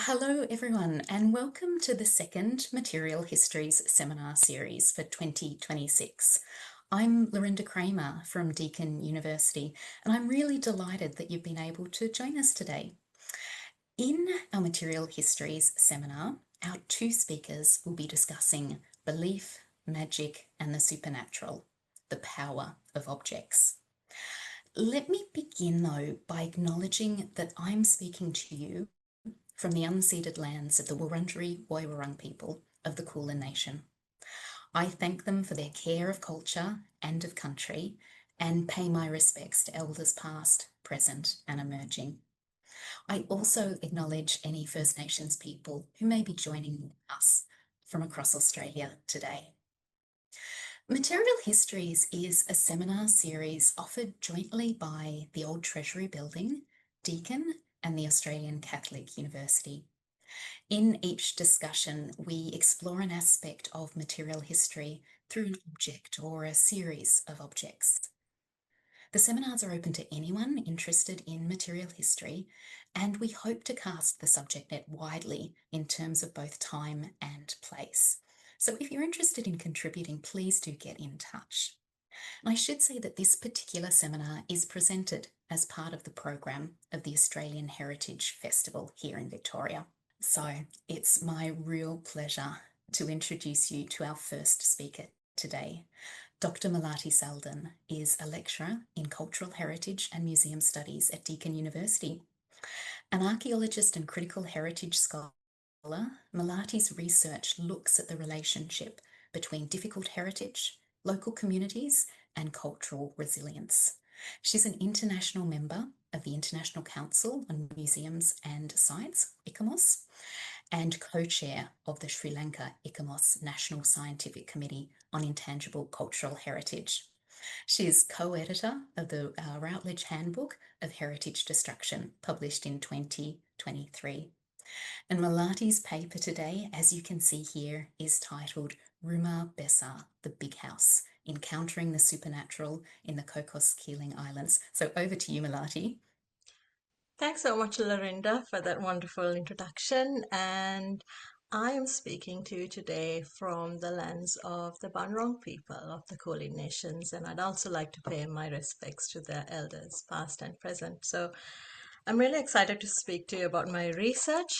Hello everyone and welcome to the second Material Histories seminar series for 2026. I'm Lorinda Kramer from Deakin University and I'm really delighted that you've been able to join us today. In our Material Histories seminar, our two speakers will be discussing belief, magic and the supernatural, the power of objects. Let me begin though by acknowledging that I'm speaking to you from the unceded lands of the Wurundjeri Woiwurrung people of the Kulin Nation. I thank them for their care of culture and of country and pay my respects to elders past, present and emerging. I also acknowledge any First Nations people who may be joining us from across Australia today. Material Histories is a seminar series offered jointly by the Old Treasury Building, Deakin and the Australian Catholic University. In each discussion, we explore an aspect of material history through an object or a series of objects. The seminars are open to anyone interested in material history, and we hope to cast the subject net widely in terms of both time and place. So if you're interested in contributing, please do get in touch. And I should say that this particular seminar is presented as part of the program of the Australian Heritage Festival here in Victoria. So it's my real pleasure to introduce you to our first speaker today. Dr. Malati Selden is a lecturer in Cultural Heritage and Museum Studies at Deakin University. An archaeologist and critical heritage scholar, Malati's research looks at the relationship between difficult heritage, local communities and cultural resilience. She's an international member of the International Council on Museums and Sites, ICOMOS, and co-chair of the Sri Lanka ICOMOS National Scientific Committee on Intangible Cultural Heritage. She is co-editor of the Routledge Handbook of Heritage Destruction, published in 2023. And Malati's paper today, as you can see here, is titled Ruma Besar, the Big House, Encountering the Supernatural in the Cocos Keeling Islands. So over to you, Malati. Thanks so much, Lorinda, for that wonderful introduction. And I am speaking to you today from the lens of the Bunurong people of the Kulin Nations, and I'd also like to pay my respects to their elders, past and present. So I'm really excited to speak to you about my research.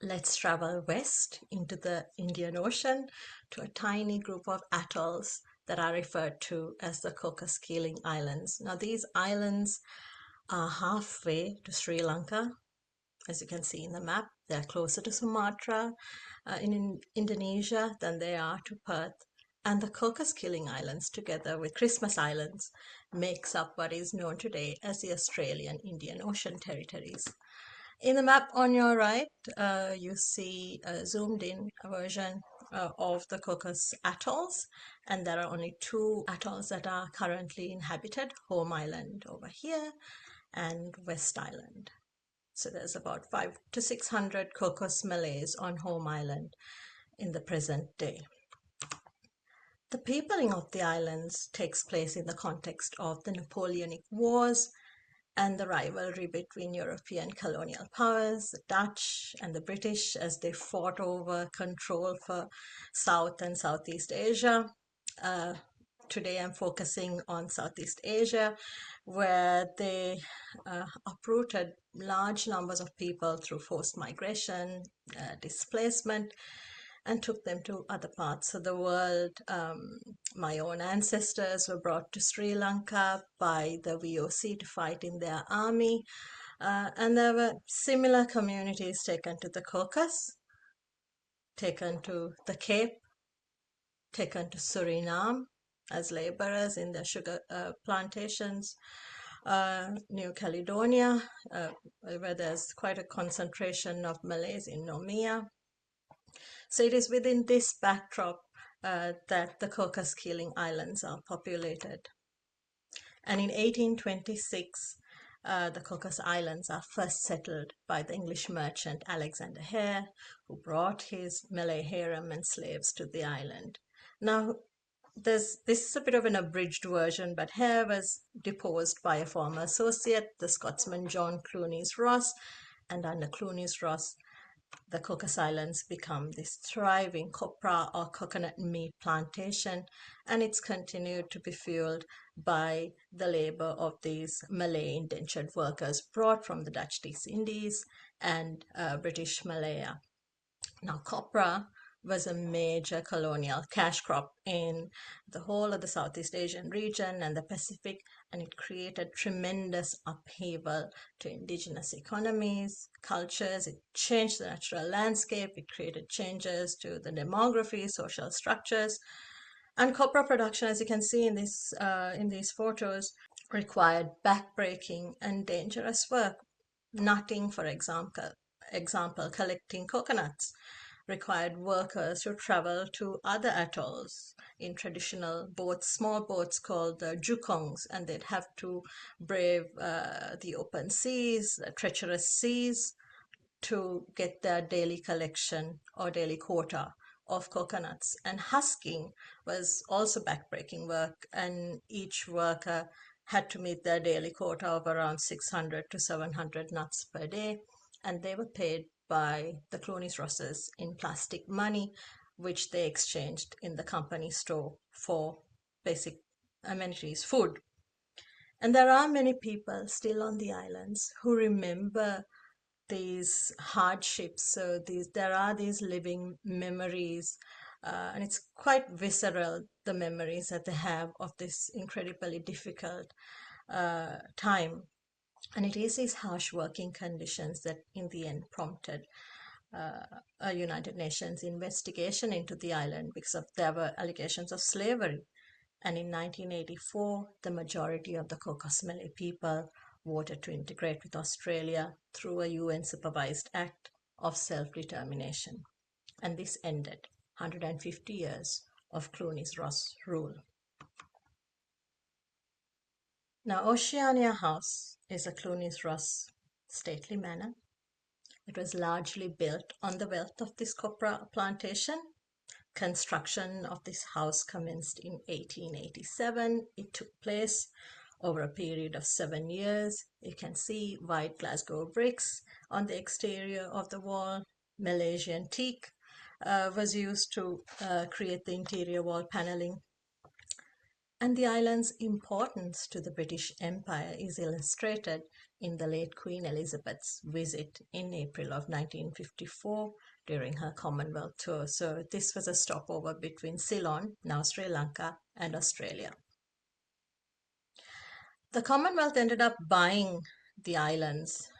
Let's travel west into the Indian Ocean to a tiny group of atolls that are referred to as the Cocos Keeling Islands. Now, these islands are halfway to Sri Lanka. As you can see in the map, they're closer to Sumatra in Indonesia than they are to Perth. And the Cocos Keeling Islands, together with Christmas Islands, makes up what is known today as the Australian Indian Ocean territories. In the map on your right, you see a zoomed in version of the Cocos Atolls, and there are only two atolls that are currently inhabited, Home Island over here and West Island. So there's about 500 to 600 Cocos Malays on Home Island in the present day. The peopling of the islands takes place in the context of the Napoleonic Wars and the rivalry between European colonial powers, the Dutch and the British, as they fought over control for South and Southeast Asia. Today I'm focusing on Southeast Asia, where they uprooted large numbers of people through forced migration, displacement, and took them to other parts of the world. My own ancestors were brought to Sri Lanka by the VOC to fight in their army, and there were similar communities taken to the Cocos, taken to the Cape, taken to Suriname as laborers in their sugar plantations, New Caledonia, where there's quite a concentration of Malays in Nomia. So it is within this backdrop that the Cocos Keeling Islands are populated. And in 1826, the Cocos Islands are first settled by the English merchant Alexander Hare, who brought his Malay harem and slaves to the island. Now, this is a bit of an abridged version, but Hare was deposed by a former associate, the Scotsman John Clunies Ross, and under Clunies Ross, the Cocos Islands become this thriving copra or coconut meat plantation, and it's continued to be fueled by the labor of these Malay indentured workers brought from the Dutch East Indies and British Malaya. Now, copra was a major colonial cash crop in the whole of the Southeast Asian region and the Pacific, and it created tremendous upheaval to indigenous economies, cultures. It changed the natural landscape. It created changes to the demography, social structures, and copra production, as you can see in these photos, required backbreaking and dangerous work. Nutting, for example, collecting coconuts required workers to travel to other atolls in traditional boats, small boats called jukongs, and they'd have to brave the open seas, the treacherous seas, to get their daily collection or daily quota of coconuts. And husking was also backbreaking work, and each worker had to meet their daily quota of around 600 to 700 nuts per day, and they were paid by the Clunies Rosses in plastic money, which they exchanged in the company store for basic amenities, food. And there are many people still on the islands who remember these hardships. So there are these living memories, and it's quite visceral, the memories that they have of this incredibly difficult time. And it is these harsh working conditions that in the end prompted a United Nations investigation into the island because there were allegations of slavery. And in 1984, the majority of the Cocos Malay people voted to integrate with Australia through a UN-supervised act of self-determination. And this ended 150 years of Clunies Ross rule. Now, Oceania House is a Clunies Ross stately manor. It was largely built on the wealth of this copra plantation. Construction of this house commenced in 1887. It took place over a period of 7 years. You can see white Glasgow bricks on the exterior of the wall. Malaysian teak was used to create the interior wall paneling. And the island's importance to the British Empire is illustrated in the late Queen Elizabeth's visit in April of 1954 during her Commonwealth tour. So this was a stopover between Ceylon, now Sri Lanka, and Australia. The Commonwealth ended up buying the islands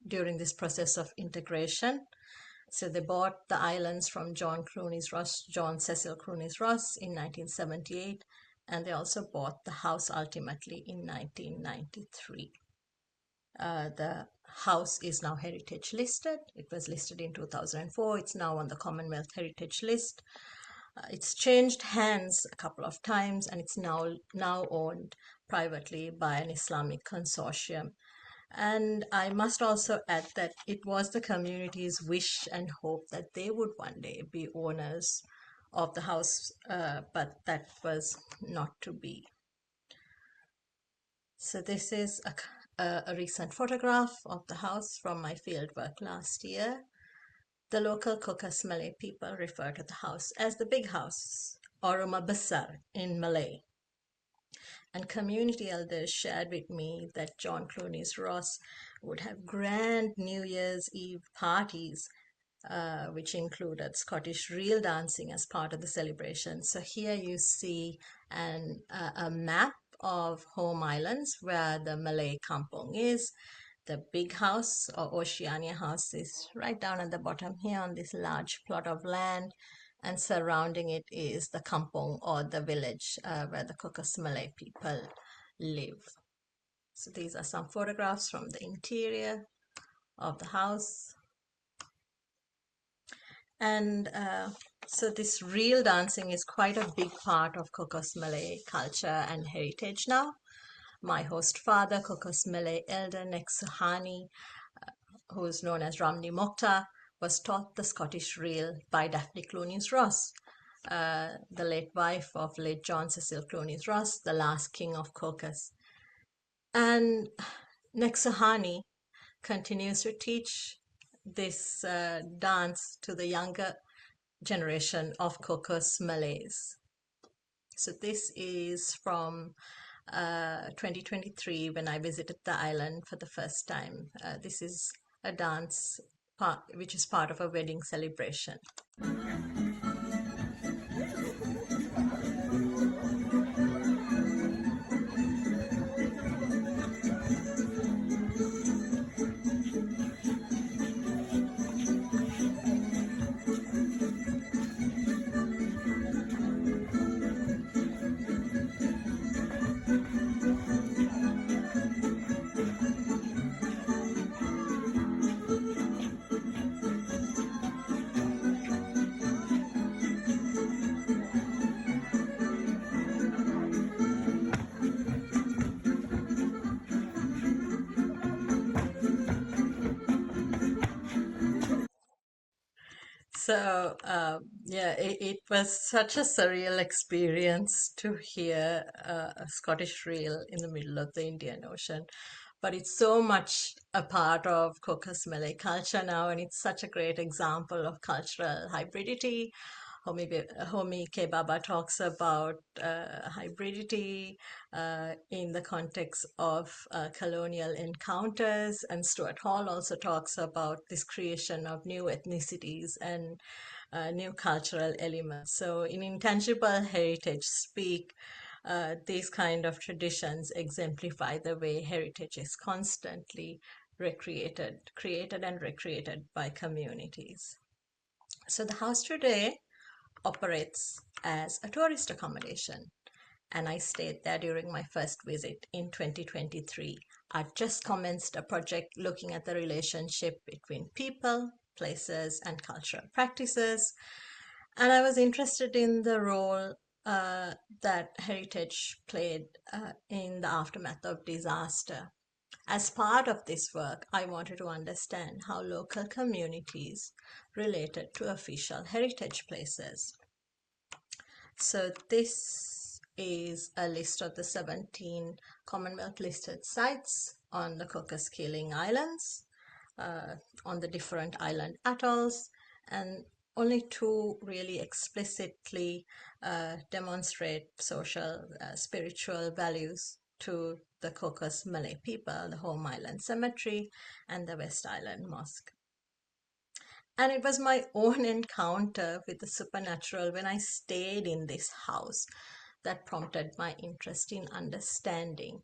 during this process of integration. So they bought the islands from John Cecil Clunies Ross in 1978, and they also bought the house ultimately in 1993. The house is now heritage listed. It was listed in 2004. It's now on the Commonwealth Heritage List. It's changed hands a couple of times, and it's now owned privately by an Islamic consortium. And I must also add that it was the community's wish and hope that they would one day be owners of the house, but that was not to be. So this is a recent photograph of the house from my fieldwork last year. The local Cocos Malay people refer to the house as the Big House, or Ruma Besar in Malay. And community elders shared with me that John Clunies Ross would have grand New Year's Eve parties, which included Scottish reel dancing as part of the celebration. So here you see a map of home islands where the Malay kampong is. The Big House or Oceania House is right down at the bottom here on this large plot of land, and surrounding it is the kampong or the village where the Cocos Malay people live. So these are some photographs from the interior of the house. And so this reel dancing is quite a big part of Cocos Malay culture and heritage now. My host father, Cocos Malay elder Neksuhani, who is known as Ramni Mokhtar, was taught the Scottish reel by Daphne Clunies Ross, the late wife of late John Cecil Clunies Ross, the last king of Cocos. And Neksuhani continues to teach this dance to the younger generation of Cocos Malays. So this is from 2023 when I visited the island for the first time. This is a dance which is part of a wedding celebration. So, yeah, it was such a surreal experience to hear a Scottish reel in the middle of the Indian Ocean. But it's so much a part of Cocos Malay culture now, and it's such a great example of cultural hybridity. Homi K. Baba talks about hybridity in the context of colonial encounters, and Stuart Hall also talks about this creation of new ethnicities and new cultural elements. So, in intangible heritage speak, these kind of traditions exemplify the way heritage is constantly created and recreated by communities. So, the house today operates as a tourist accommodation, and I stayed there during my first visit in 2023. I've just commenced a project looking at the relationship between people, places, and cultural practices, and I was interested in the role that heritage played in the aftermath of disaster. As part of this work, I wanted to understand how local communities related to official heritage places. So this is a list of the 17 Commonwealth listed sites on the Cocos Keeling Islands, on the different island atolls, and only two really explicitly demonstrate social, spiritual values to the Cocos Malay people, the Home Island Cemetery and the West Island Mosque. And it was my own encounter with the supernatural when I stayed in this house that prompted my interest in understanding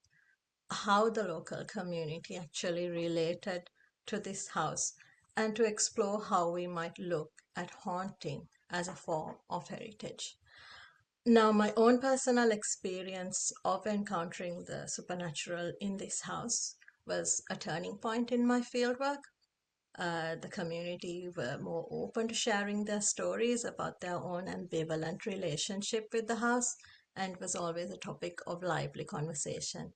how the local community actually related to this house and to explore how we might look at haunting as a form of heritage. Now, my own personal experience of encountering the supernatural in this house was a turning point in my fieldwork. The community were more open to sharing their stories about their own ambivalent relationship with the house, and was always a topic of lively conversation.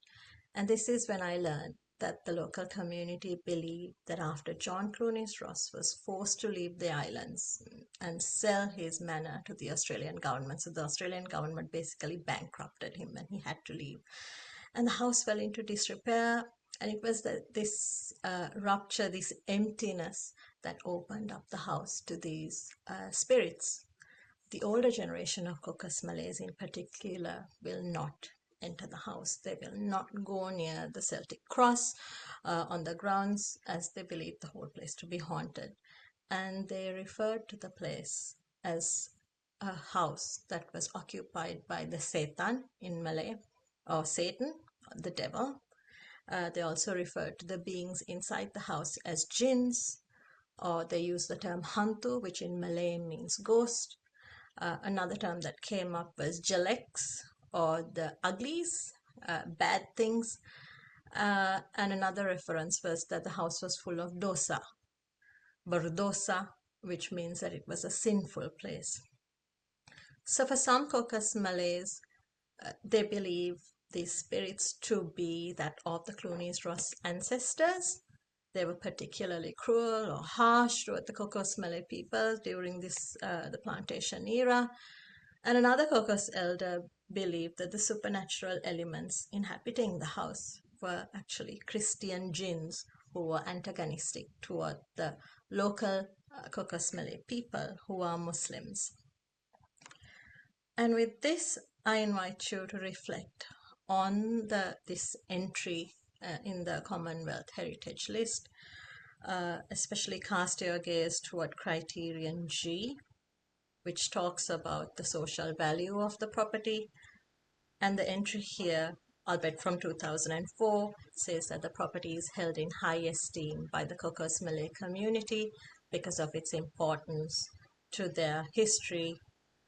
And this is when I learned that the local community believed that after John Clunies Ross was forced to leave the islands and sell his manor to the Australian government, so the Australian government basically bankrupted him and he had to leave. And the house fell into disrepair, and it was this rupture, this emptiness that opened up the house to these spirits. The older generation of Cocos Malays in particular will not enter the house. They will not go near the Celtic cross on the grounds, as they believe the whole place to be haunted. And they referred to the place as a house that was occupied by the Setan in Malay, or Satan, the devil. They also referred to the beings inside the house as jinns, or they use the term hantu, which in Malay means ghost. Another term that came up was jeleks, or the uglies, bad things. And another reference was that the house was full of dosa, berdosa, which means that it was a sinful place. So for some Cocos Malays, they believe these spirits to be that of the Clunies Ross ancestors. They were particularly cruel or harsh toward the Cocos Malay people during the plantation era. And another Cocos elder believed that the supernatural elements inhabiting the house were actually Christian jinns who were antagonistic toward the local Cocos Malay people who are Muslims. And with this, I invite you to reflect on this entry in the Commonwealth Heritage List, especially cast your gaze toward criterion G, which talks about the social value of the property. And the entry here, albeit from 2004, says that the property is held in high esteem by the Cocos Malay community because of its importance to their history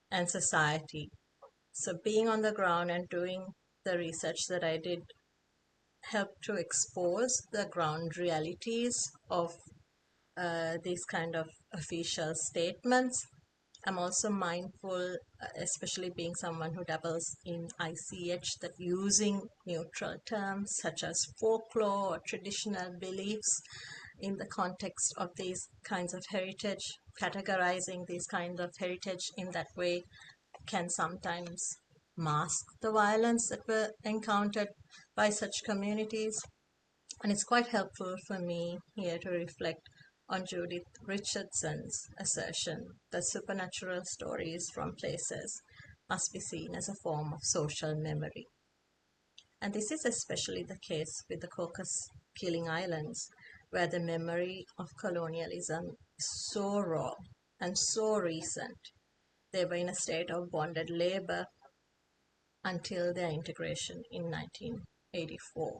and society. So being on the ground and doing the research that I did helped to expose the ground realities of these kind of official statements. I'm also mindful, especially being someone who dabbles in ICH, that using neutral terms such as folklore or traditional beliefs in the context of these kinds of heritage, categorizing these kinds of heritage in that way can sometimes mask the violence that were encountered by such communities. And it's quite helpful for me here to reflect on Judith Richardson's assertion that supernatural stories from places must be seen as a form of social memory. And this is especially the case with the Cocos Keeling Islands, where the memory of colonialism is so raw and so recent. They were in a state of bonded labor until their integration in 1984.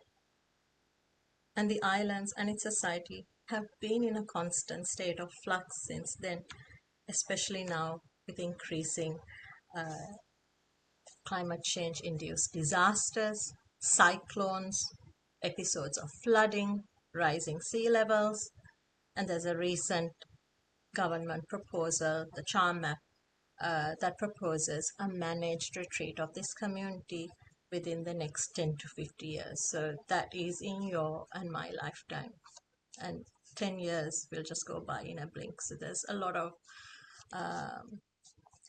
And the islands and its society have been in a constant state of flux since then, especially now with increasing climate change induced disasters, cyclones, episodes of flooding, rising sea levels, and there's a recent government proposal, the Charm Map, that proposes a managed retreat of this community within the next 10 to 50 years. So that is in your and my lifetime. And 10 years will just go by in a blink. So there's a lot of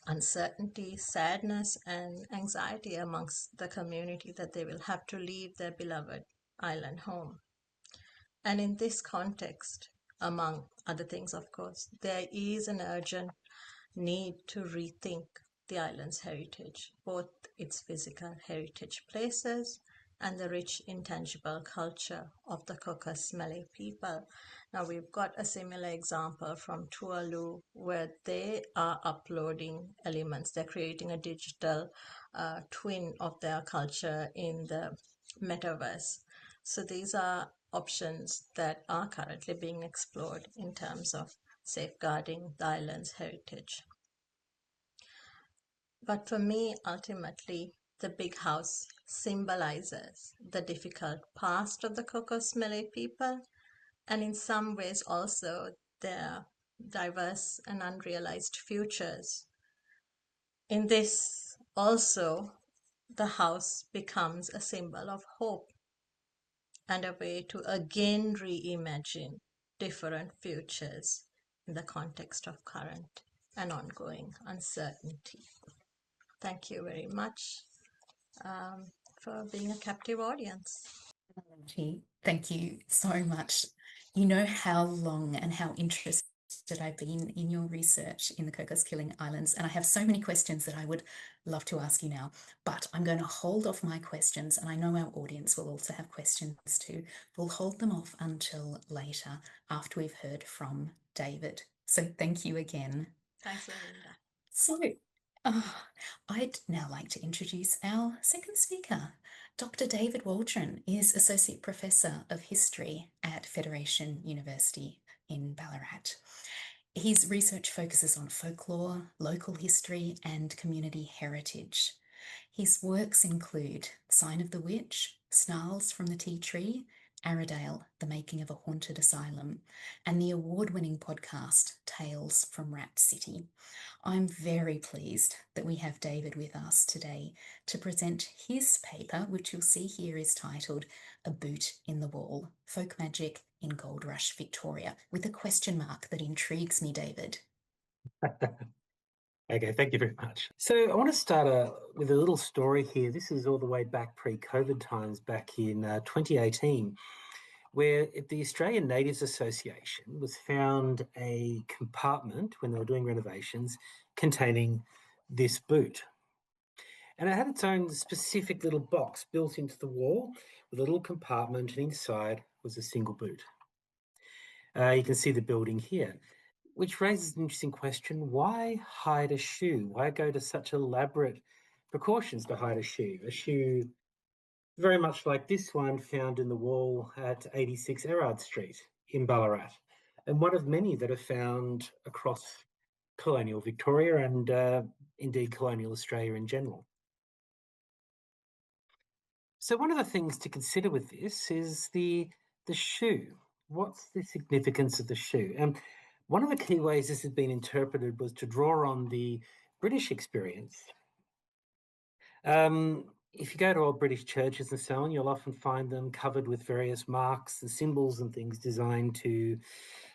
uncertainty, sadness, and anxiety amongst the community that they will have to leave their beloved island home. And in this context, among other things, of course, there is an urgent need to rethink the island's heritage, both its physical heritage places and the rich intangible culture of the Cocos Malay people. Now we've got a similar example from Tuvalu, where they are uploading elements. They're creating a digital twin of their culture in the metaverse. So these are options that are currently being explored in terms of safeguarding the island's heritage. But for me, ultimately, the big house symbolizes the difficult past of the Cocos Malay people, and in some ways also their diverse and unrealized futures. In this, also, the house becomes a symbol of hope and a way to again reimagine different futures in the context of current and ongoing uncertainty. Thank you very much for being a captive audience. Thank you so much. You know how long and how interested I've been in your research in the Cocos Keeling Islands, and I have so many questions that I would love to ask you now, but I'm going to hold off my questions, and I know our audience will also have questions too. We'll hold them off until later after we've heard from David. So thank you again. Thanks, Lorinda. So, I'd now like to introduce our second speaker. Dr. David Waldron is Associate Professor of History at Federation University in Ballarat. His research focuses on folklore, local history, and community heritage. His works include Sign of the Witch, Snarls from the Tea Tree, Arradale, The Making of a Haunted Asylum, and the award-winning podcast Tales from Rat City. I'm very pleased that we have David with us today to present his paper, which you'll see here is titled A Boot in the Wall, Folk Magic in Gold Rush Victoria, with a question mark that intrigues me, David. Okay, thank you very much. So I want to start with a little story here. This is all the way back pre-COVID times, back in 2018. where the Australian Natives Association was found a compartment when they were doing renovations containing this boot. And it had its own specific little box built into the wall with a little compartment, and inside was a single boot. You can see the building here, which raises an interesting question. Why hide a shoe? Why go to such elaborate precautions to hide a shoe? A shoe very much like this one found in the wall at 86 Erard Street in Ballarat, and one of many that are found across colonial Victoria and indeed colonial Australia in general. So one of the things to consider with this is the shoe. What's the significance of the shoe? And one of the key ways this has been interpreted was to draw on the British experience. If you go to old British churches and so on, you'll often find them covered with various marks and symbols and things designed to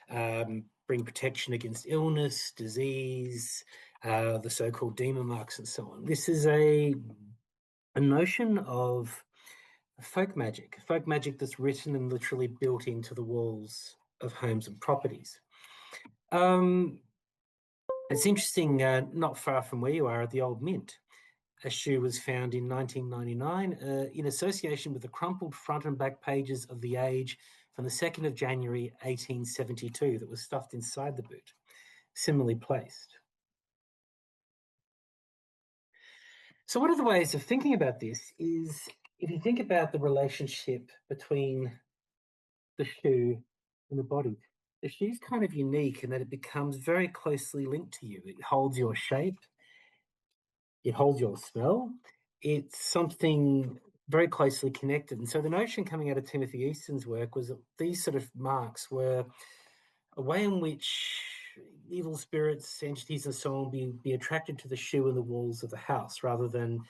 bring protection against illness, disease, the so-called demon marks and so on. This is a notion of folk magic that's written and literally built into the walls of homes and properties. It's interesting, not far from where you are at the Old Mint, a shoe was found in 1999 in association with the crumpled front and back pages of The Age from the 2nd of January 1872 that was stuffed inside the boot, similarly placed. So one of the ways of thinking about this is if you think about the relationship between the shoe and the body. The shoe's kind of unique in that it becomes very closely linked to you. It holds your shape, it holds your smell. It's something very closely connected. And so the notion coming out of Timothy Easton's work was that these sort of marks were a way in which evil spirits, entities and so on be attracted to the shoe and the walls of the house rather than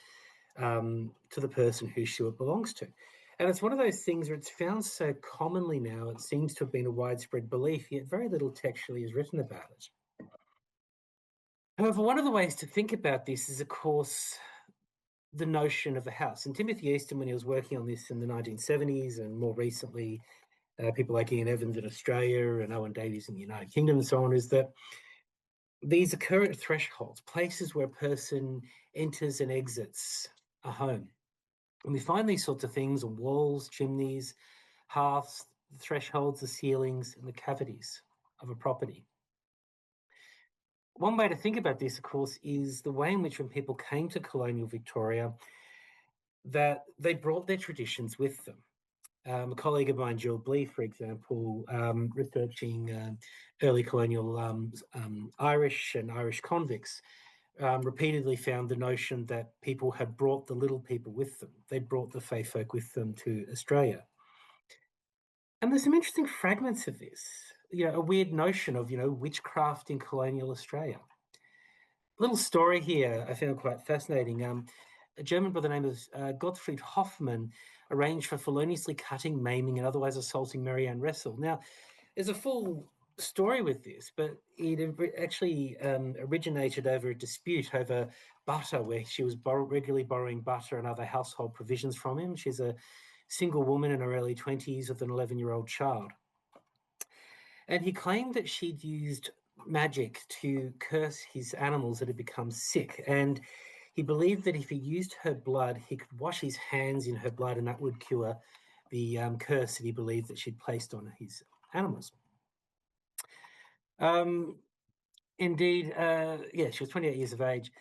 to the person whose shoe it belongs to. And it's one of those things where it's found so commonly now, it seems to have been a widespread belief, yet very little textually is written about it. However, one of the ways to think about this is, of course, the notion of the house. And Timothy Easton, when he was working on this in the 1970s and more recently, people like Ian Evans in Australia and Owen Davies in the United Kingdom and so on, is that these occur at thresholds, places where a person enters and exits a home. And we find these sorts of things on walls, chimneys, hearths, the thresholds, the ceilings, and the cavities of a property. One way to think about this, of course, is the way in which when people came to colonial Victoria, that they brought their traditions with them. A colleague of mine, Jill Blee, for example, researching early colonial Irish and Irish convicts, repeatedly found the notion that people had brought the little people with them. They brought the Fey folk with them to Australia. And there's some interesting fragments of this, a weird notion of, witchcraft in colonial Australia. A little story here I found quite fascinating. A German by the name of Gottfried Hoffmann arranged for feloniously cutting, maiming, and otherwise assaulting Marianne Ressel. Now, there's a full story with this, but it actually originated over a dispute over butter, where she was regularly borrowing butter and other household provisions from him. She's a single woman in her early 20s with an 11-year-old child. And he claimed that she'd used magic to curse his animals that had become sick. And he believed that if he used her blood, he could wash his hands in her blood and that would cure the curse that he believed that she'd placed on his animals. Indeed, she was 28 years of age.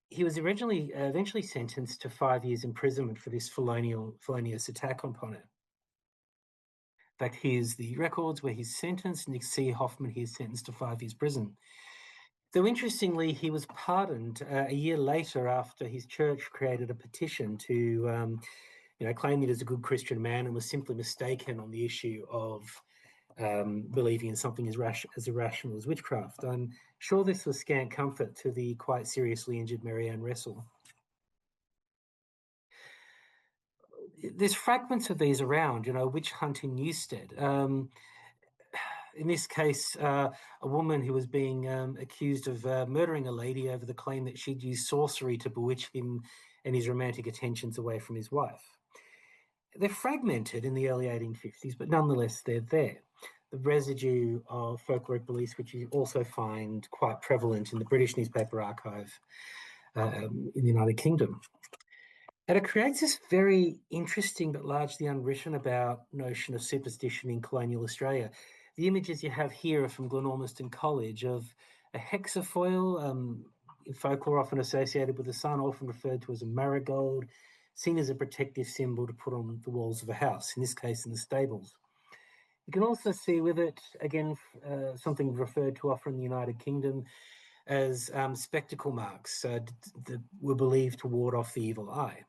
He was eventually sentenced to 5 years imprisonment for this felonious attack upon her. In fact, here's the records where he's sentenced. Nick C. Hoffman, he's sentenced to 5 years prison. Though interestingly, he was pardoned a year later after his church created a petition to, claim that he was a good Christian man and was simply mistaken on the issue of believing in something as irrational as witchcraft. I'm sure this was scant comfort to the quite seriously injured Marianne Ressel. There's fragments of these around, witch hunt in Newstead. In this case, a woman who was being accused of murdering a lady over the claim that she'd used sorcery to bewitch him and his romantic attentions away from his wife. They're fragmented in the early 1850s, but nonetheless they're there. The residue of folkloric beliefs, which you also find quite prevalent in the British newspaper archive in the United Kingdom. And it creates this very interesting but largely unwritten about notion of superstition in colonial Australia. The images you have here are from Glenormiston College of a hexafoil, in folklore often associated with the sun, often referred to as a marigold, seen as a protective symbol to put on the walls of a house, in this case in the stables. You can also see with it, again, something referred to often in the United Kingdom as spectacle marks that were believed to ward off the evil eye.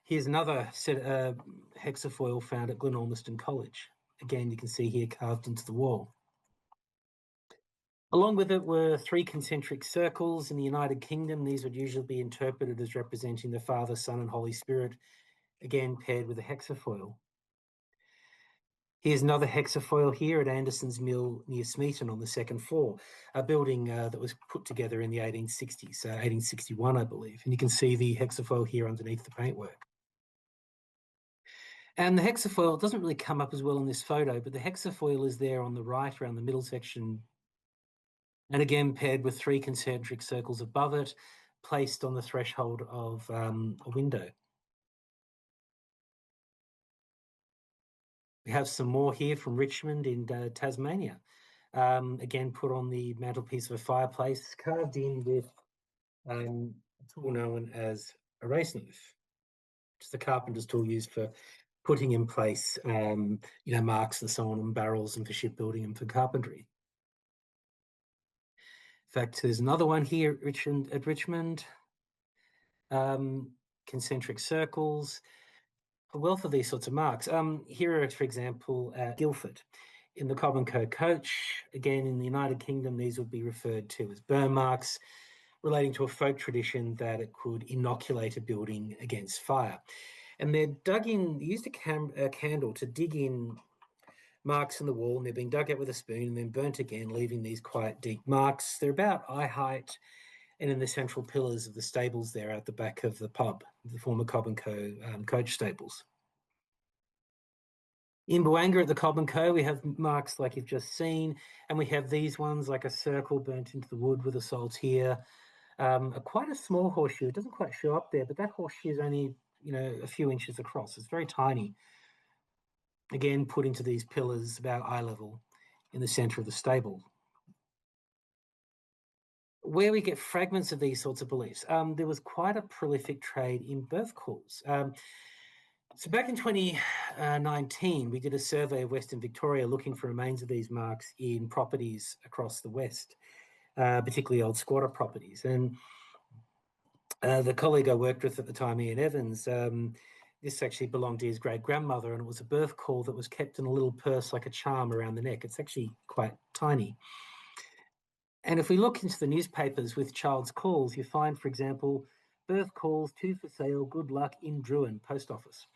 Here's another set hexafoil found at Glenormiston College. Again, you can see here carved into the wall. Along with it were 3 concentric circles. In the United Kingdom, these would usually be interpreted as representing the Father, Son, and Holy Spirit, again paired with a hexafoil. Here's another hexafoil here at Anderson's Mill near Smeaton on the 2nd floor, a building that was put together in the 1860s, 1861, I believe. And you can see the hexafoil here underneath the paintwork. And the hexafoil doesn't really come up as well in this photo, but the hexafoil is there on the right around the middle section. And again, paired with 3 concentric circles above it, placed on the threshold of a window. We have some more here from Richmond in Tasmania. Again, put on the mantelpiece of a fireplace, carved in with a tool known as a race knife, which is the carpenter's tool used for putting in place, marks and so on, and barrels, and for shipbuilding and for carpentry. In fact, there's another one here at Richmond. Concentric circles, a wealth of these sorts of marks. Here are, for example, at Guildford. In the Cobb & Co coach, again, in the United Kingdom, these would be referred to as burn marks, relating to a folk tradition that it could inoculate a building against fire. And they're dug in, they used a candle to dig in marks in the wall, and they're being dug out with a spoon and then burnt again, leaving these quite deep marks. They're about eye height, and in the central pillars of the stables there at the back of the pub, the former Cobb & Co coach stables. In Buanga at the Cobb & Co, we have marks like you've just seen, and we have these ones like a circle burnt into the wood with a saltire. Quite a small horseshoe. It doesn't quite show up there, but that horseshoe is only, a few inches across. It's very tiny. Again, put into these pillars about eye level in the centre of the stable. Where we get fragments of these sorts of beliefs, there was quite a prolific trade in birth calls. So back in 2019, we did a survey of Western Victoria looking for remains of these marks in properties across the West, particularly old squatter properties. And the colleague I worked with at the time, Ian Evans, this actually belonged to his great-grandmother, and it was a birth call that was kept in a little purse like a charm around the neck. It's actually quite tiny. And if we look into the newspapers with child's calls, you find, for example, birth calls, 2 for sale, good luck in Druin, post office.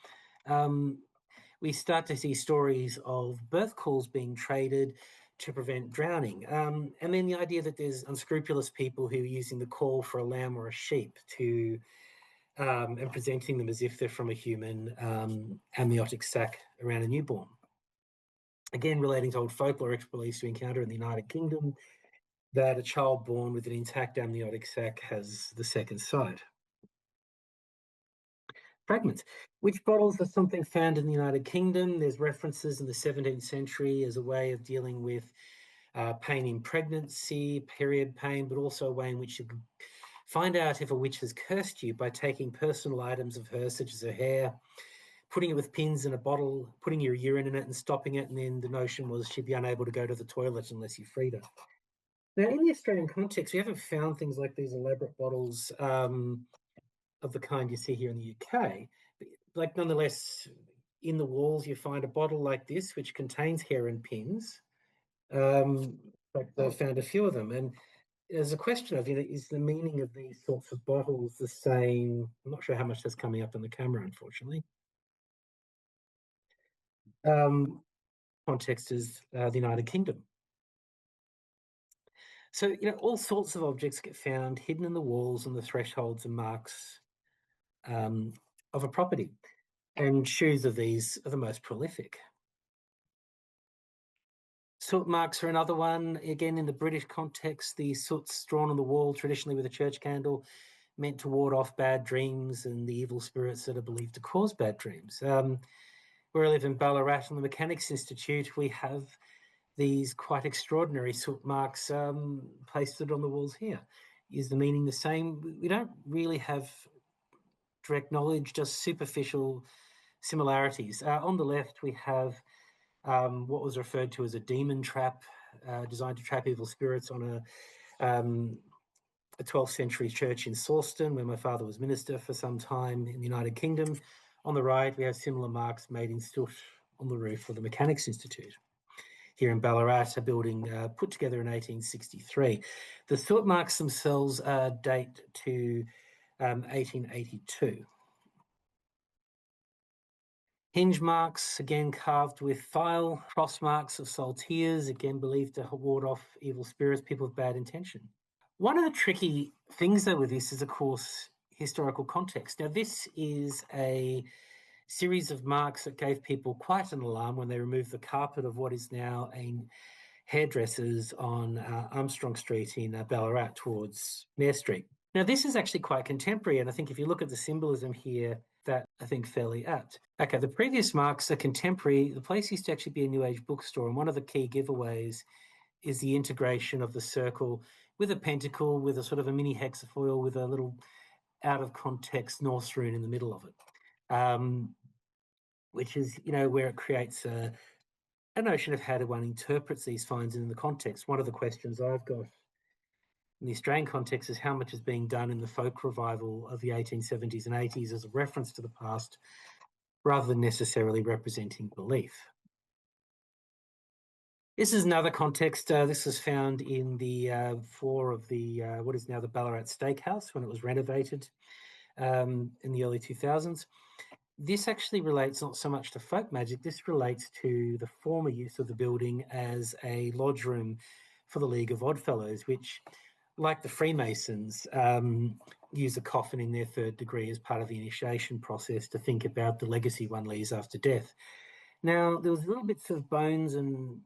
We start to see stories of birth calls being traded to prevent drowning. And then the idea that there's unscrupulous people who are using the call for a lamb or a sheep to and presenting them as if they're from a human amniotic sac around a newborn. Again, relating to old folkloric beliefs we encounter in the United Kingdom, that a child born with an intact amniotic sac has the second sight. Fragments. Which bottles are something found in the United Kingdom? There's references in the 17th century as a way of dealing with pain in pregnancy, period pain, but also a way in which you can find out if a witch has cursed you by taking personal items of hers, such as her hair, putting it with pins in a bottle, putting your urine in it and stopping it, and then the notion was she'd be unable to go to the toilet unless you freed her. Now, in the Australian context, we haven't found things like these elaborate bottles of the kind you see here in the UK. But, nonetheless, in the walls, you find a bottle like this, which contains hair and pins. I've found a few of them. And there's a question of, is the meaning of these sorts of bottles the same? I'm not sure how much that's coming up in the camera, unfortunately. Context is the United Kingdom. So, all sorts of objects get found hidden in the walls and the thresholds and marks of a property. And shoes of these are the most prolific. Soot marks are another one. Again, in the British context, the soot's drawn on the wall, traditionally with a church candle, meant to ward off bad dreams and the evil spirits that are believed to cause bad dreams. Where I live in Ballarat on the Mechanics Institute, we have these quite extraordinary soot marks pasted on the walls here. Is the meaning the same? We don't really have direct knowledge, just superficial similarities. On the left, we have what was referred to as a demon trap, designed to trap evil spirits on a 12th century church in Sawston, where my father was minister for some time in the United Kingdom. On the right, we have similar marks made in soot on the roof of the Mechanics Institute. Here in Ballarat, a building put together in 1863. The soot marks themselves date to 1882. Hinge marks, again carved with file. Cross marks of saltires, again believed to ward off evil spirits, people with bad intention. One of the tricky things, though, with this is, of course, historical context. Now, this is a series of marks that gave people quite an alarm when they removed the carpet of what is now a hairdressers on Armstrong Street in Ballarat towards Mayor Street. Now, this is actually quite contemporary, and I think if you look at the symbolism here, that I think fairly apt. Okay, the previous marks are contemporary. The place used to actually be a New Age bookstore, and one of the key giveaways is the integration of the circle with a pentacle, with a sort of a mini hexafoil, with a little out of context Norse rune in the middle of it, which is, where it creates a notion of how one interprets these finds in the context. One of the questions I've got in the Australian context is how much is being done in the folk revival of the 1870s and 80s as a reference to the past, rather than necessarily representing belief. This is another context. This was found in the floor of the what is now the Ballarat Steakhouse when it was renovated in the early 2000s. This actually relates not so much to folk magic. This relates to the former use of the building as a lodge room for the League of Oddfellows, which, like the Freemasons, use a coffin in their third degree as part of the initiation process to think about the legacy one leaves after death. Now, there was little bits of bones and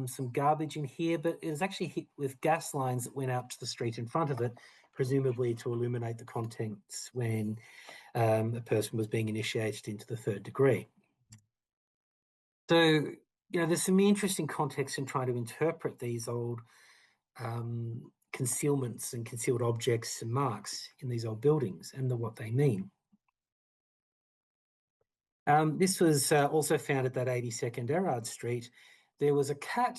some garbage in here, but it was actually hit with gas lines that went out to the street in front of it, presumably to illuminate the contents when a person was being initiated into the third degree. So, there's some interesting context in trying to interpret these old concealments and concealed objects and marks in these old buildings and what they mean. This was also found at that 82nd Erard Street. There was a cat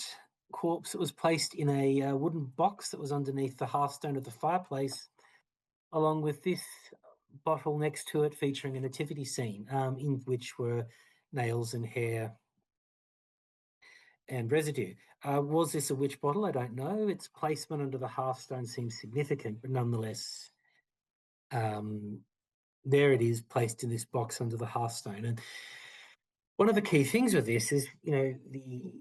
corpse that was placed in a wooden box that was underneath the hearthstone of the fireplace, along with this bottle next to it featuring a nativity scene in which were nails and hair and residue. Was this a witch bottle? I don't know. Its placement under the hearthstone seems significant, but nonetheless, there it is, placed in this box under the hearthstone. And one of the key things with this is, the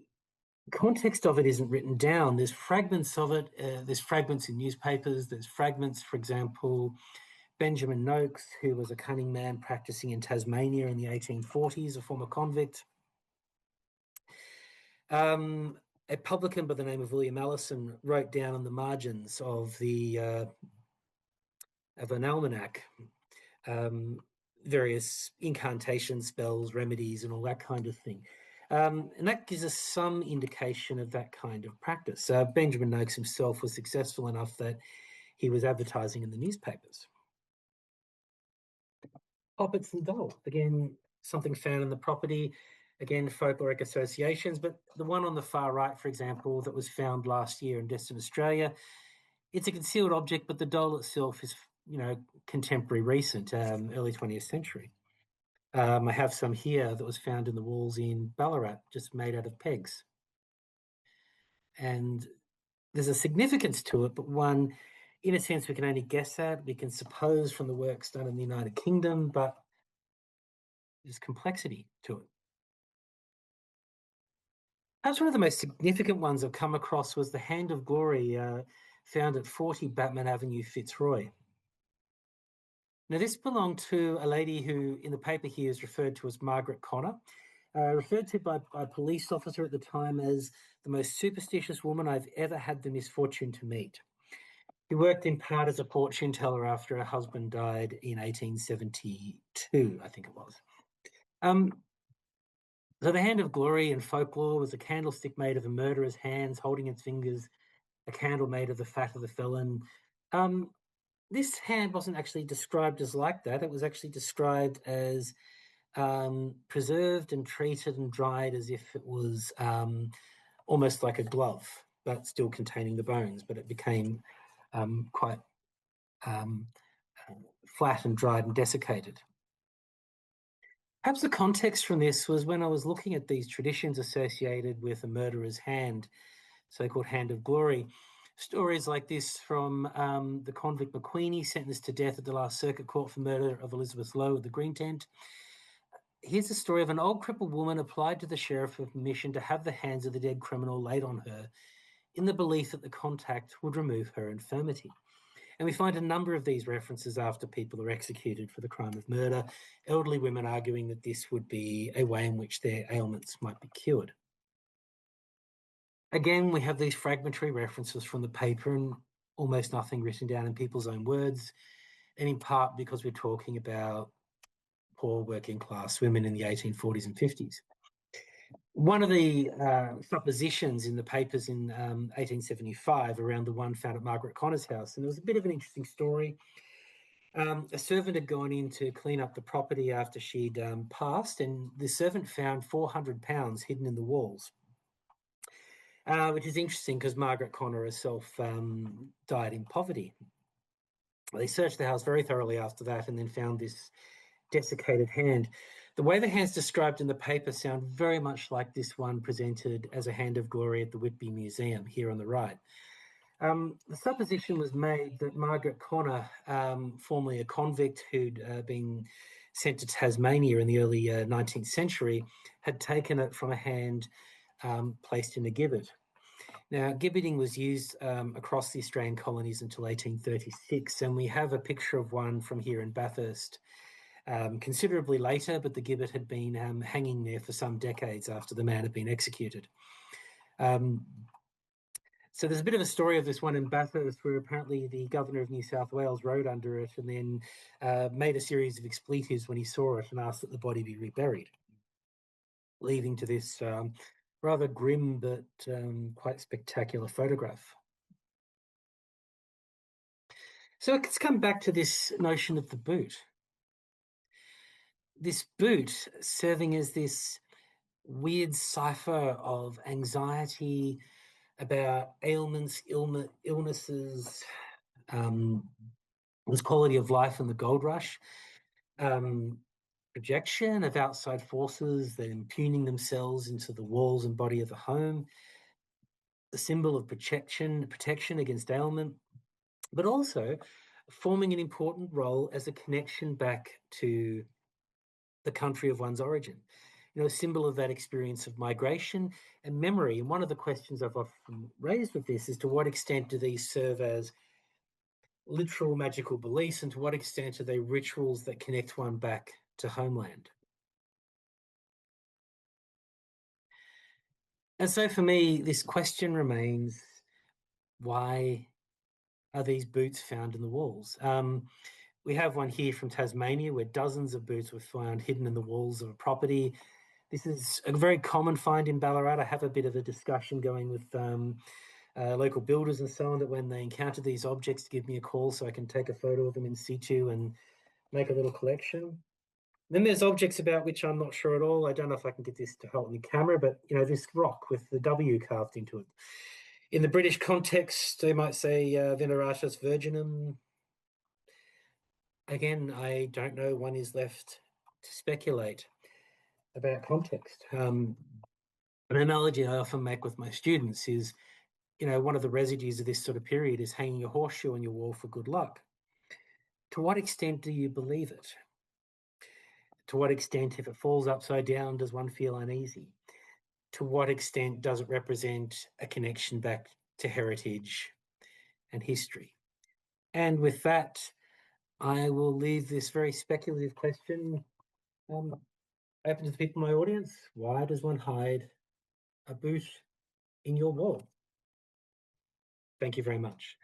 context of it isn't written down. There's fragments of it. There's fragments in newspapers. There's fragments, for example, Benjamin Noakes, who was a cunning man practicing in Tasmania in the 1840s, a former convict. A publican by the name of William Allison wrote down on the margins of an almanac various incantation spells, remedies, and all that kind of thing. And that gives us some indication of that kind of practice. Benjamin Noakes himself was successful enough that he was advertising in the newspapers. Poppets and dolls, again, something found in the property, again, folkloric associations, but the one on the far right, for example, that was found last year in Western Australia, it's a concealed object, but the doll itself is, contemporary recent, early 20th century. I have some here that was found in the walls in Ballarat, just made out of pegs. And there's a significance to it, but one, in a sense, we can only guess at. We can suppose from the works done in the United Kingdom, but there's complexity to it. Perhaps one of the most significant ones I've come across was the Hand of Glory found at 40 Batman Avenue, Fitzroy. Now, this belonged to a lady who, in the paper here, is referred to as Margaret Connor, referred to by a police officer at the time as the most superstitious woman I've ever had the misfortune to meet. She worked in part as a fortune teller after her husband died in 1872, I think it was. So the hand of glory in folklore was a candlestick made of a murderer's hands holding its fingers, a candle made of the fat of the felon. This hand wasn't actually described as like that. It was actually described as preserved and treated and dried as if it was almost like a glove, but still containing the bones. But it became quite flat and dried and desiccated. Perhaps the context from this was when I was looking at these traditions associated with a murderer's hand, so-called hand of glory. Stories like this from the convict McQueenie, sentenced to death at the last circuit court for murder of Elizabeth Lowe at the Green Tent. Here's the story of an old crippled woman applied to the sheriff for permission to have the hands of the dead criminal laid on her in the belief that the contact would remove her infirmity. And we find a number of these references after people are executed for the crime of murder, elderly women arguing that this would be a way in which their ailments might be cured. Again, we have these fragmentary references from the paper and almost nothing written down in people's own words, and in part because we're talking about poor working class women in the 1840s and 50s. One of the suppositions in the papers in 1875 around the one found at Margaret Connor's house, and it was a bit of an interesting story. A servant had gone in to clean up the property after she'd passed, and the servant found £400 hidden in the walls, which is interesting because Margaret Connor herself died in poverty. They searched the house very thoroughly after that and then found this desiccated hand. The way the hands described in the paper sound very much like this one presented as a hand of glory at the Whitby Museum here on the right. The supposition was made that Margaret Connor, formerly a convict who'd been sent to Tasmania in the early 19th century, had taken it from a hand placed in a gibbet. Now, gibbeting was used across the Australian colonies until 1836, and we have a picture of one from here in Bathurst considerably later, but the gibbet had been hanging there for some decades after the man had been executed. So there's a bit of a story of this one in Bathurst where apparently the governor of New South Wales rode under it and then made a series of expletives when he saw it and asked that the body be reburied, leading to this rather grim but quite spectacular photograph. So let's come back to this notion of the boot. This boot serving as this weird cipher of anxiety about ailments, illnesses, this quality of life in the gold rush, projection of outside forces that impugning themselves into the walls and body of the home, the symbol of protection against ailment, but also forming an important role as a connection back to the country of one's origin. You know, a symbol of that experience of migration and memory. And one of the questions I've often raised with this is to what extent do these serve as literal magical beliefs and to what extent are they rituals that connect one back to homeland? And so for me, this question remains, why are these boots found in the walls? We have one here from Tasmania where dozens of boots were found hidden in the walls of a property. This is a very common find in Ballarat. I have a bit of a discussion going with local builders and so on that when they encounter these objects to give me a call so I can take a photo of them in situ and make a little collection. Then there's objects about which I'm not sure at all. I don't know if I can get this to help in the camera, but you know, this rock with the W carved into it. In the British context, they might say Veneratus Virginum. Again, I don't know. One is left to speculate about context. An analogy I often make with my students is, you know, one of the residues of this sort of period is hanging a horseshoe on your wall for good luck. To what extent do you believe it? To what extent, if it falls upside down, does one feel uneasy? To what extent does it represent a connection back to heritage and history? And with that, I will leave this very speculative question open to the people in my audience. Why does one hide a boot in your wall? Thank you very much.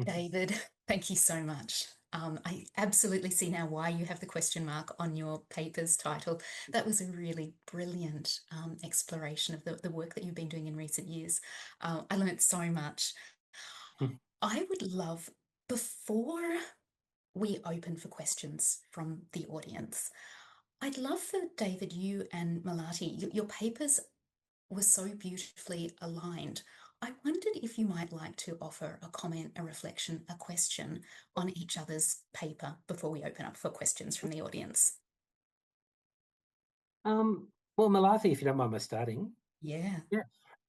David, thank you so much. I absolutely see now why you have the question mark on your paper's title. That was a really brilliant exploration of the work that you've been doing in recent years. I learned so much. I would love, before we open for questions from the audience, I'd love for David, you and Malati, your papers were so beautifully aligned. I wondered if you might like to offer a comment, a reflection, a question on each other's paper before we open up for questions from the audience. Well, Malathi, if you don't mind my starting. Yeah. Yeah.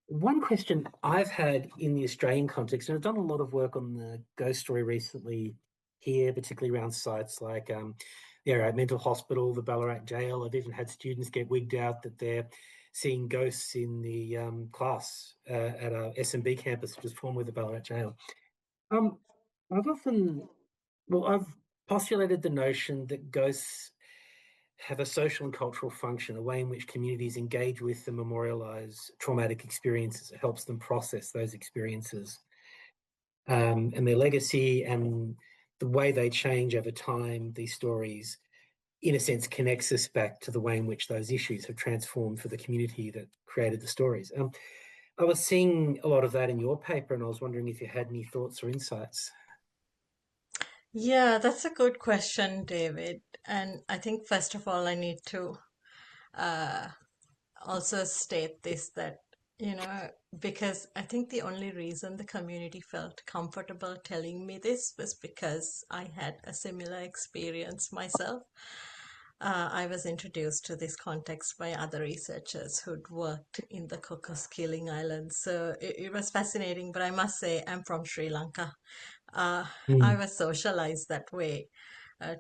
One question I've had in the Australian context, and I've done a lot of work on the ghost story recently here, particularly around sites like the mental hospital, the Ballarat jail. I've even had students get wigged out that they're seeing ghosts in the class at a S&B campus, which is formed with the Ballarat jail. I've postulated the notion that ghosts have a social and cultural function, a way in which communities engage with and memorialize traumatic experiences. It helps them process those experiences and their legacy, and the way they change over time. These stories, in a sense, connects us back to the way in which those issues have transformed for the community that created the stories. I was seeing a lot of that in your paper, and I was wondering if you had any thoughts or insights. Yeah, that's a good question, David. And I think, first of all, I need to uh, also state this that, because I think the only reason the community felt comfortable telling me this was because I had a similar experience myself. I was introduced to this context by other researchers who'd worked in the Cocos Keeling Islands. So it was fascinating, but I must say, I'm from Sri Lanka. Uh, I Mm, was socialized that way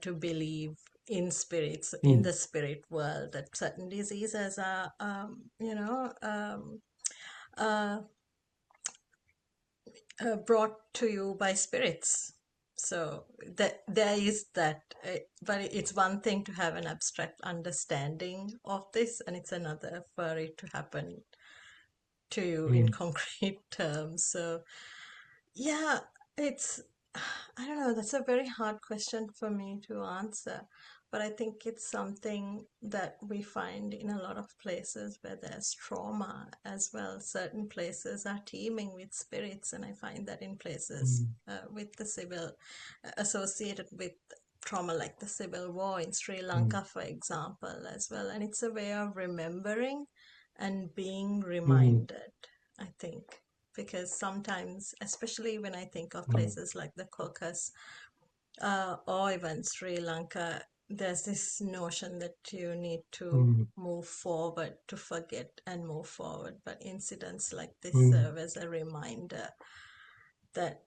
to believe in spirits, in mm, the spirit world, that certain diseases are, uh, brought to you by spirits. So that there is that, but it's one thing to have an abstract understanding of this, and it's another for it to happen to you in mm, concrete terms. So yeah, it's, I don't know, that's a very hard question for me to answer. But I think it's something that we find in a lot of places where there's trauma as well. Certain places are teeming with spirits, and I find that in places mm, with the civil, associated with trauma like the Civil War in Sri mm, Lanka, for example, as well. And it's a way of remembering and being mm, reminded, I think, because sometimes, especially when I think of mm, places like the Caucasus or even Sri Lanka, there's this notion that you need to mm, move forward, to forget and move forward. But incidents like this mm, serve as a reminder that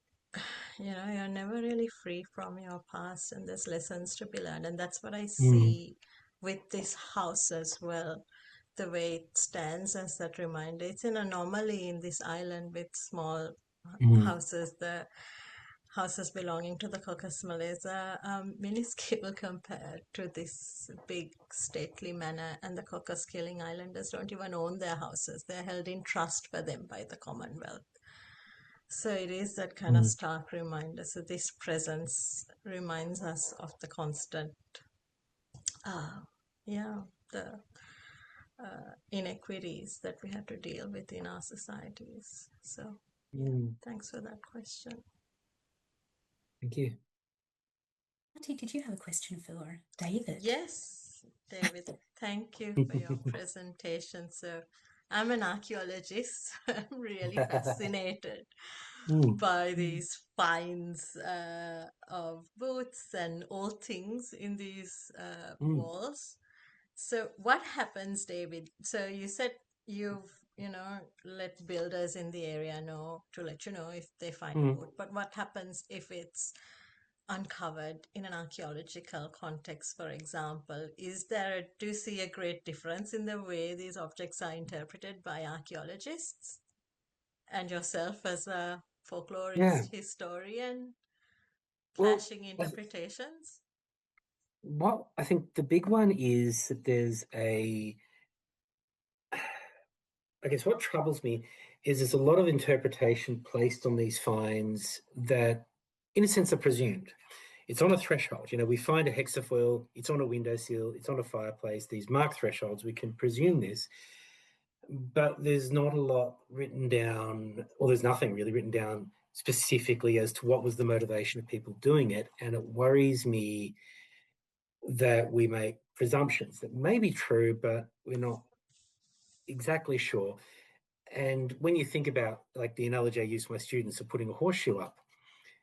you're never really free from your past, and there's lessons to be learned. And that's what I mm, see with this house as well, the way it stands as that reminder. It's an anomaly in this island with small mm, houses. The houses belonging to the Cocos Malays are minuscule compared to this big stately manor, and the Cocos Keeling Islanders don't even own their houses. They're held in trust for them by the Commonwealth. So it is that kind of mm, stark reminder. So this presence reminds us of the constant, uh, yeah, the inequities that we have to deal with in our societies. So, yeah, mm. thanks for that question. Thank you. Auntie, did you have a question for David? Yes, David, thank you for your presentation. So, I'm an archaeologist. I'm really fascinated Mm, by these finds of boots and old things in these mm, walls. So what happens, David? So you said you've, let builders in the area know to let you know if they find a mm. boot. But what happens if it's uncovered in an archaeological context, for example? Do you see a great difference in the way these objects are interpreted by archaeologists and yourself as a Yeah. folklorist historian, Well, clashing I th- interpretations? What I think the big one is that I guess what troubles me is there's a lot of interpretation placed on these finds that, in a sense, are presumed. It's on a threshold. We find a hexafoil, it's on a windowsill, it's on a fireplace, these mark thresholds, we can presume this, but there's not a lot written down, or there's nothing really written down specifically as to what was the motivation of people doing it. And it worries me that we make presumptions that may be true, but we're not exactly sure. And when you think about, like, the analogy I use for my students of putting a horseshoe up,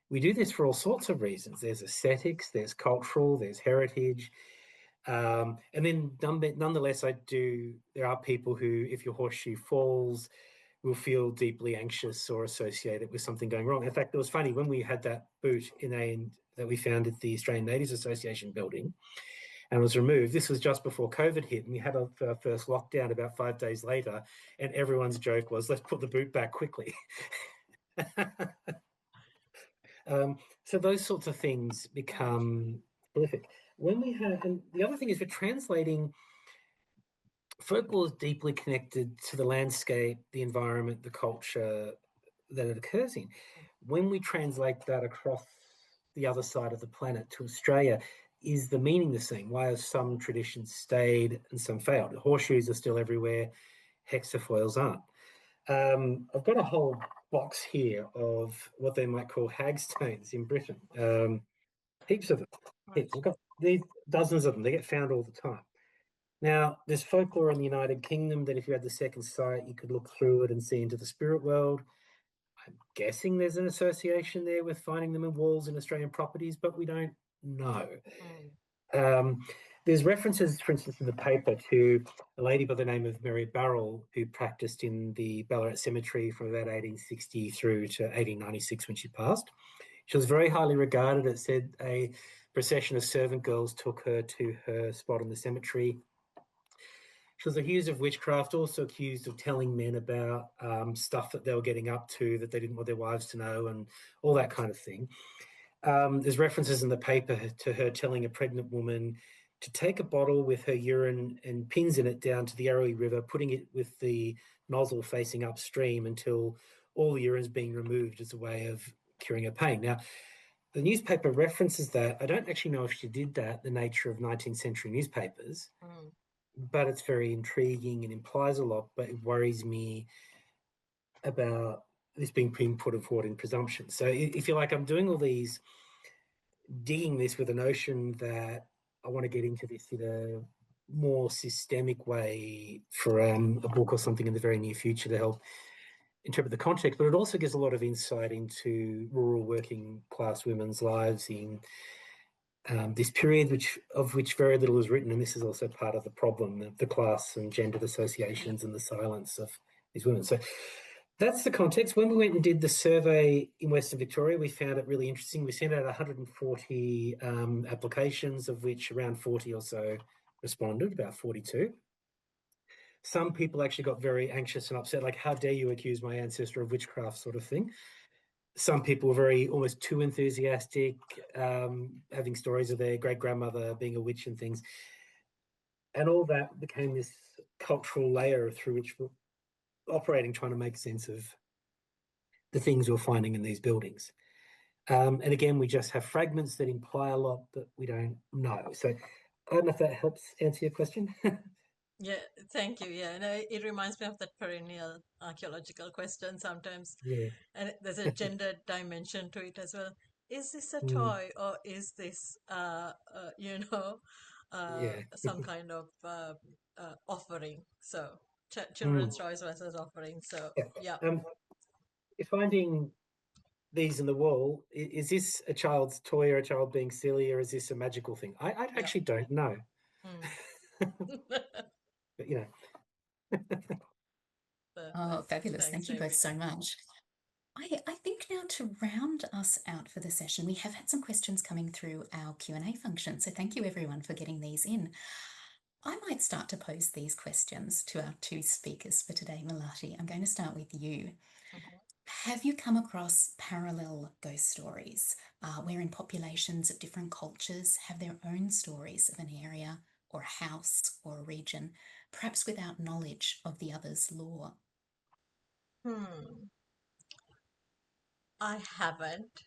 we do this for all sorts of reasons. There's aesthetics, there's cultural, there's heritage. And then nonetheless, there are people who, if your horseshoe falls, will feel deeply anxious or associate it with something going wrong. In fact, it was funny when we had that boot that we found at the Australian Natives Association building and was removed. This was just before COVID hit, and we had our first lockdown about 5 days later, and everyone's joke was, let's put the boot back quickly. So those sorts of things become prolific. And the other thing is, we're translating folklore is deeply connected to the landscape, the environment, the culture that it occurs in. When we translate that across the other side of the planet to Australia, is the meaning the same? Why have some traditions stayed and some failed? Horseshoes are still everywhere, hexafoils aren't. I've got a whole box here of what they might call hagstones in Britain. Heaps of them. Right. Heaps. I've got these dozens of them. They get found all the time. Now, there's folklore in the United Kingdom that if you had the second sight, you could look through it and see into the spirit world. I'm guessing there's an association there with finding them in walls in Australian properties, but we don't know. Mm. Um, there's references, for instance, in the paper to a lady by the name of Mary Burrell, who practiced in the Ballarat Cemetery from about 1860 through to 1896 when she passed. She was very highly regarded. It said a procession of servant girls took her to her spot in the cemetery. She was accused of witchcraft, also accused of telling men about stuff that they were getting up to that they didn't want their wives to know, and all that kind of thing. There's references in the paper to her telling a pregnant woman to take a bottle with her urine and pins in it down to the Yarrowee River, putting it with the nozzle facing upstream until all the urine is being removed as a way of curing her pain. Now, the newspaper references that. I don't actually know if she did that, the nature of 19th century newspapers, Mm. but it's very intriguing and implies a lot, but it worries me about this being put forward in presumption. So if you like, I'm doing all these, digging this with a notion that I want to get into this in a more systemic way for a book or something in the very near future to help interpret the context, but it also gives a lot of insight into rural working class women's lives in this period, of which very little is written, and this is also part of the problem: the class and gendered Yeah. associations and the silence of these women. So that's the context. When we went and did the survey in Western Victoria, we found it really interesting. We sent out 140 applications, of which around 40 or so responded, about 42. Some people actually got very anxious and upset, like, how dare you accuse my ancestor of witchcraft, sort of thing. Some people were very, almost too enthusiastic, having stories of their great grandmother being a witch and things. And all that became this cultural layer through which we're operating, trying to make sense of the things we're finding in these buildings. And again, we just have fragments that imply a lot, but we don't know. So I don't know if that helps answer your question. Yeah, thank you. Yeah, no, it reminds me of that perennial archaeological question sometimes. Yeah. And there's a gender dimension to it as well. Is this a Mm, toy or is this, yeah. some kind of offering? So, Mm, children's toys versus offering. So, yeah. yeah, If finding these in the wall, is this a child's toy or a child being silly, or is this a magical thing? I yeah. actually don't know. Mm. But, you know, Oh, Thanks, fabulous. thanks, Thank you both Jamie. so much. I think now to round us out for the session, we have had some questions coming through our Q&A function. So thank you everyone for getting these in. I might start to pose these questions to our two speakers for today, Malati. I'm going to start with you. Have you come across parallel ghost stories wherein populations of different cultures have their own stories of an area or a house or a region, perhaps without knowledge of the other's lore? Hmm, I haven't.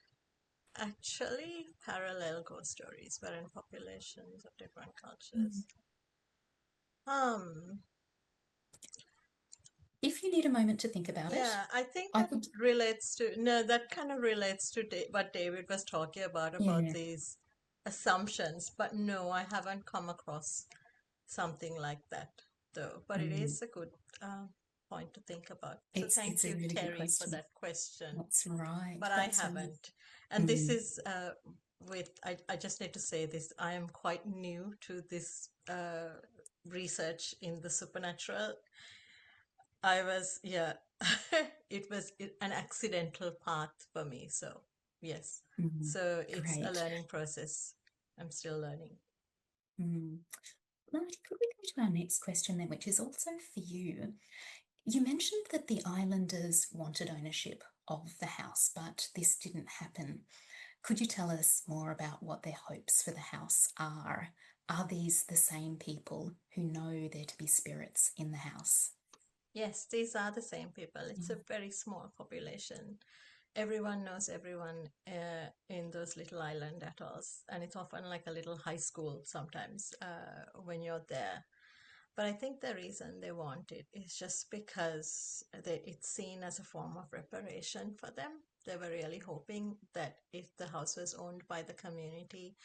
Actually, parallel ghost stories were in populations of different Mm. cultures. Um, If you need a moment to think about it, yeah, I think I that could, relates to, no, that kind of relates to what David was talking about yeah. these assumptions. But no, I haven't come across something like that, though. But it Mm. is a good point to think about. So It's thank a you, really good Terry, for question. that question. That's right. But I That's right. haven't. And this Mm. is I just need to say this. I am quite new to this research in the supernatural. I was, yeah, it was an accidental path for me. So, yes. Mm. So it's a Great. learning process. I'm still learning. Mm. Marty, could we go to our next question then, which is also for you? You mentioned that the islanders wanted ownership of the house, but this didn't happen. Could you tell us more about what their hopes for the house are? Are these the same people who know there to be spirits in the house? Yes, these are the same people. It's a Mm. very small population. Everyone knows everyone in those little island atolls, and it's often like a little high school sometimes when you're there. But I think the reason they want it is just because it's seen as a form of reparation for them. They were really hoping that if the house was owned by the community,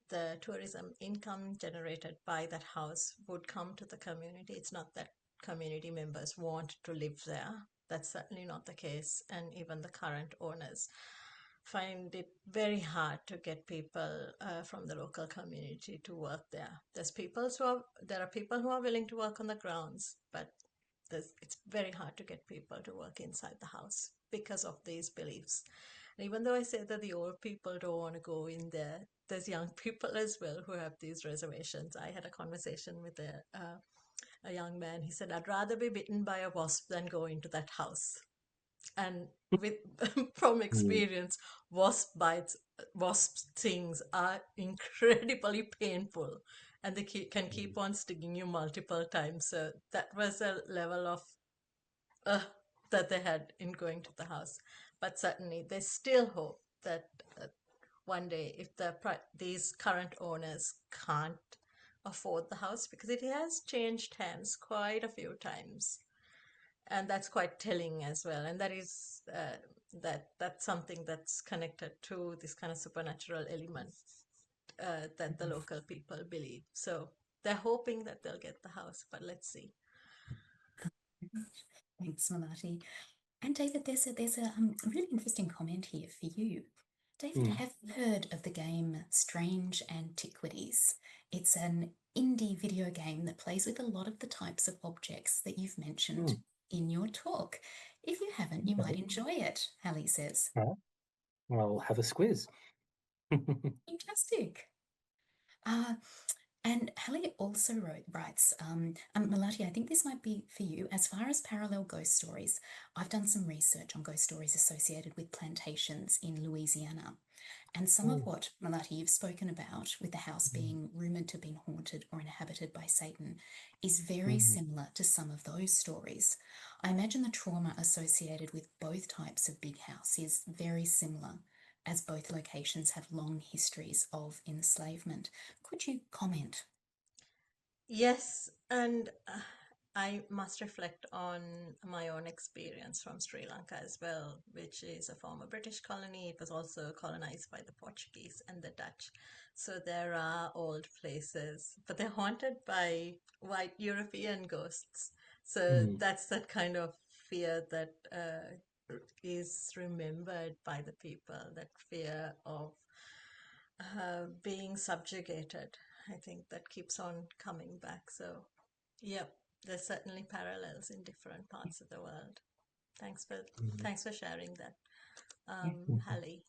the tourism income generated by that house would come to the community. It's not that community members want to live there. That's certainly not the case. And even the current owners find it very hard to get people from the local community to work there. There are people who are willing to work on the grounds, but it's very hard to get people to work inside the house because of these beliefs. And even though I say that the old people don't want to go in there, there's young people as well who have these reservations. I had a conversation with a young man. He said, "I'd rather be bitten by a wasp than go into that house." And with from Mm. experience, wasp stings are incredibly painful, and they can keep on stinging you multiple times. So that was a level of uh, that they had in going to the house. But certainly, they still hope that one day, if these current owners can't afford the house, because it has changed hands quite a few times, and that's quite telling as well. And that is that's something that's connected to this kind of supernatural element that the local people believe. So they're hoping that they'll get the house, but let's see. Thanks, Malati. And David, there's a really interesting comment here for you. David, Mm. have you heard of the game Strange Antiquities? It's an indie video game that plays with a lot of the types of objects that you've mentioned Mm. in your talk. If you haven't, you might Okay. enjoy it, Hallie says. All right. I'll have a squiz. Fantastic. Uh, And Hallie also writes, Malati, I think this might be for you. As far as parallel ghost stories, I've done some research on ghost stories associated with plantations in Louisiana. And some of Mm. what, Malati, you've spoken about, with the house being rumored to have been haunted or inhabited by Satan, is very Mm. similar to some of those stories. I imagine the trauma associated with both types of big house is very similar, as both locations have long histories of enslavement. Could you comment? Yes, and I must reflect on my own experience from Sri Lanka as well, which is a former British colony. It was also colonized by the Portuguese and the Dutch. So there are old places, but they're haunted by white European ghosts. So Mm. that's that kind of fear that is remembered by the people, that fear of being subjugated. I think that keeps on coming back. So, yep, there's certainly parallels in different parts of the world. Thanks for Mm. thanks for sharing that, Yeah. Mhm. Hallie.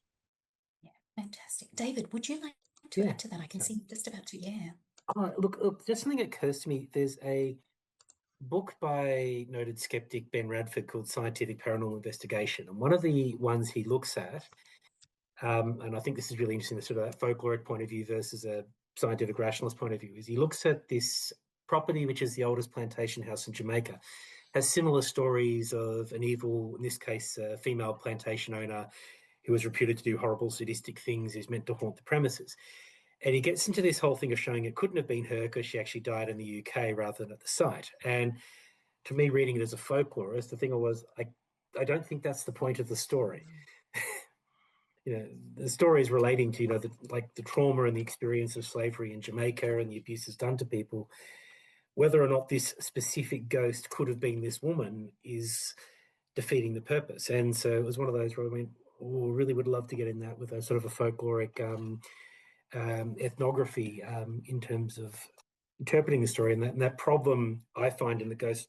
Yeah, fantastic. David, would you like to Yeah. add to that? I can So, see you're just about to, yeah. look, just something that occurs to me. There's a book by noted skeptic Ben Radford called Scientific Paranormal Investigation. And one of the ones he looks at, and I think this is really interesting, the sort of that folkloric point of view versus a scientific rationalist point of view, is he looks at this property, which is the oldest plantation house in Jamaica, has similar stories of an evil, in this case, a female plantation owner who was reputed to do horrible, sadistic things, who's meant to haunt the premises. And he gets into this whole thing of showing it couldn't have been her because she actually died in the UK rather than at the site. And to me, reading it as a folklorist, the thing was, I don't think that's the point of the story. The story is relating to, the trauma and the experience of slavery in Jamaica and the abuses done to people. Whether or not this specific ghost could have been this woman is defeating the purpose. And so it was one of those where I went, oh, really would love to get in that with a sort of a folkloric ethnography in terms of interpreting the story. And that problem I find in the ghost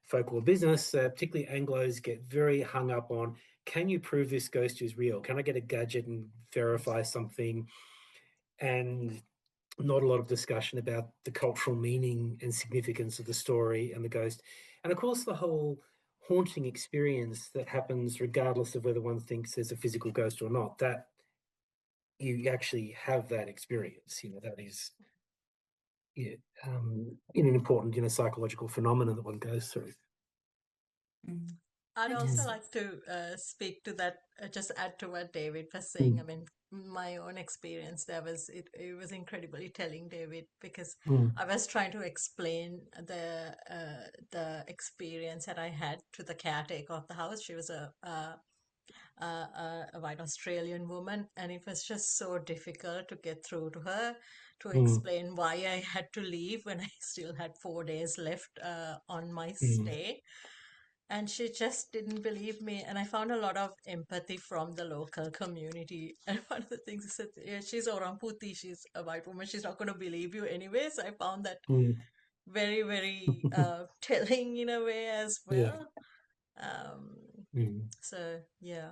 folklore business, particularly Anglos, get very hung up on, can you prove this ghost is real? Can I get a gadget and verify something? And not a lot of discussion about the cultural meaning and significance of the story and the ghost. And of course, the whole haunting experience that happens regardless of whether one thinks there's a physical ghost or not, that you actually have that experience, that is an important, psychological phenomenon that one goes through. Mm. I'd also Fantastic. like to speak to that, just add to what David was saying. I mean, my own experience there it was incredibly telling, David, because I was trying to explain the experience that I had to the caretaker of the house. She was a white Australian woman, and it was just so difficult to get through to her to explain why I had to leave when I still had 4 days left on my stay. And she just didn't believe me. And I found a lot of empathy from the local community. And one of the things is that, yeah, she's orang putih, she's a white woman, she's not going to believe you anyway. So I found that very, very telling in a way as Yeah. well. So, yeah.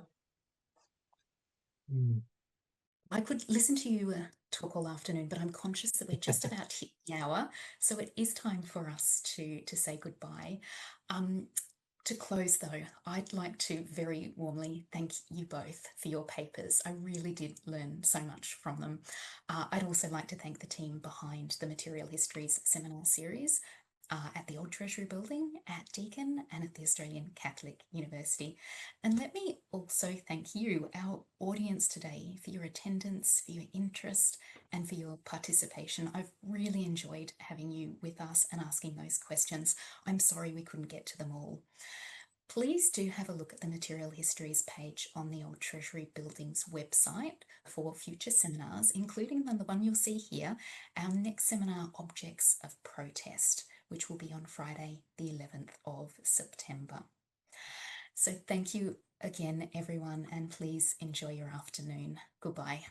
I could listen to you talk all afternoon, but I'm conscious that we're just about hit the hour, so it is time for us to say goodbye. To close, though, I'd like to very warmly thank you both for your papers. I really did learn so much from them. I'd also like to thank the team behind the Material Histories seminar series at the Old Treasury Building, at Deakin, and at the Australian Catholic University. And let me also thank you, our audience today, for your attendance, for your interest, and for your participation. I've really enjoyed having you with us and asking those questions. I'm sorry we couldn't get to them all. Please do have a look at the Material Histories page on the Old Treasury Building's website for future seminars, including the one you'll see here, our next seminar, Objects of Protest, which will be on Friday, the 11th of September. So thank you again, everyone, and please enjoy your afternoon. Goodbye.